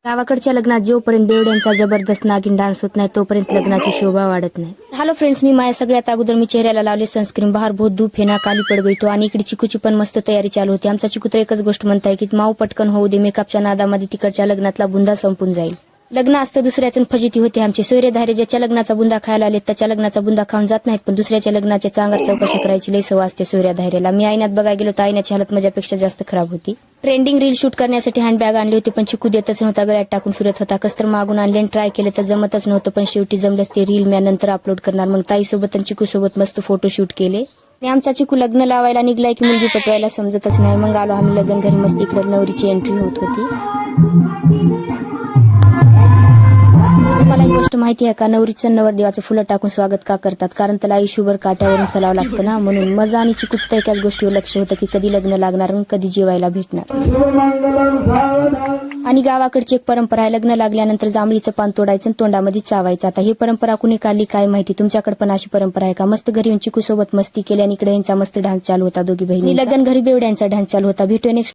गावाकडच्या लग्नात जोपर्यंत बेवड्यांचा जबरदस्त नागिन डान्स होत नाही तोपर्यंत लग्नाची शोभा वाढत नाही. हॅलो फ्रेंड्स, मी माया. सगळ्यात अगोदर मी चेहऱ्याला लावले सनस्क्रीन. बाहेर बहुत धूप है ना, काली पड गई तो. आणि इकडे चिकूची पण मस्त तयारी चालू होती. आमचा चिकू तर एकच गोष्ट म्हणताय की माऊ पटकन होऊ दे, मेकअपच्या नादामध्ये तिकडच्या लग्नातला बुंदा संपून जाईल. लग्न असतं दुसऱ्याचं फजिती होते आमचे. सोयरेधारे ज्याच्या लग्नाचा बुंदा खायला आले त्याच्या लग्नाचा बुंदा खाऊन जात नाहीत, पण दुसऱ्याच्या लग्नाच्या चांगर चौकशा करायची लई सवय असते सोयऱ्याधाऱ्याला. मी आईनात बघायला गेलो तर आईनाची हालत माझ्यापेक्षा जास्त खराब होती. ट्रेंडिंग रील शूट करण्यासाठी हँडबॅग आणली होती, पण चिकू देतच नव्हता, गळ्यात टाकून फिरत होता. कसतर मागून आणले, ट्राय केले तर जमतच नव्हतं, पण शेवटी जमलंच. ते रील मी नंतर अपलोड करणार. मग ताईसोबत आणि चिकू सोबत मस्त फोटो शूट केले. आणि आमचा चिकू लग्न लावायला निघलाय की मुलगी पटवायला समजतच नाही. मग आलो आम्ही लग्न घरी. मस्त इकडे नवरीची एंट्री होत होती. मला एक गोष्ट माहिती आहे का, नवरीचं नवरदेवाचं फुलं टाकून स्वागत का करतात? कारण त्याला आयुष्यभर काट्यावरून चालावं लागतं ना, म्हणून. मजा आणि चिकूच तर एकाच गोष्टीवर लक्ष होतं की कधी लग्न लागणार आणि कधी जेवायला भेटणार. आणि गावाकडची एक परंपरा आहे, लग्न लागल्यानंतर जांभळीचं पान तोडायचं आणि तोंडामध्ये चावायचं. आता ही परंपरा कुणी काढली काय माहिती, तुमच्याकडे पण अशी परंपरा आहे का? मस्त घरी येऊन चिकू सोबत मस्ती केली आणि इकडे यांचा मस्त डान्स चालू होता. दोघी बहिणी लग्न घरी बेवड्यांचा डान्स चालू होता. भेटूया नेक्स्ट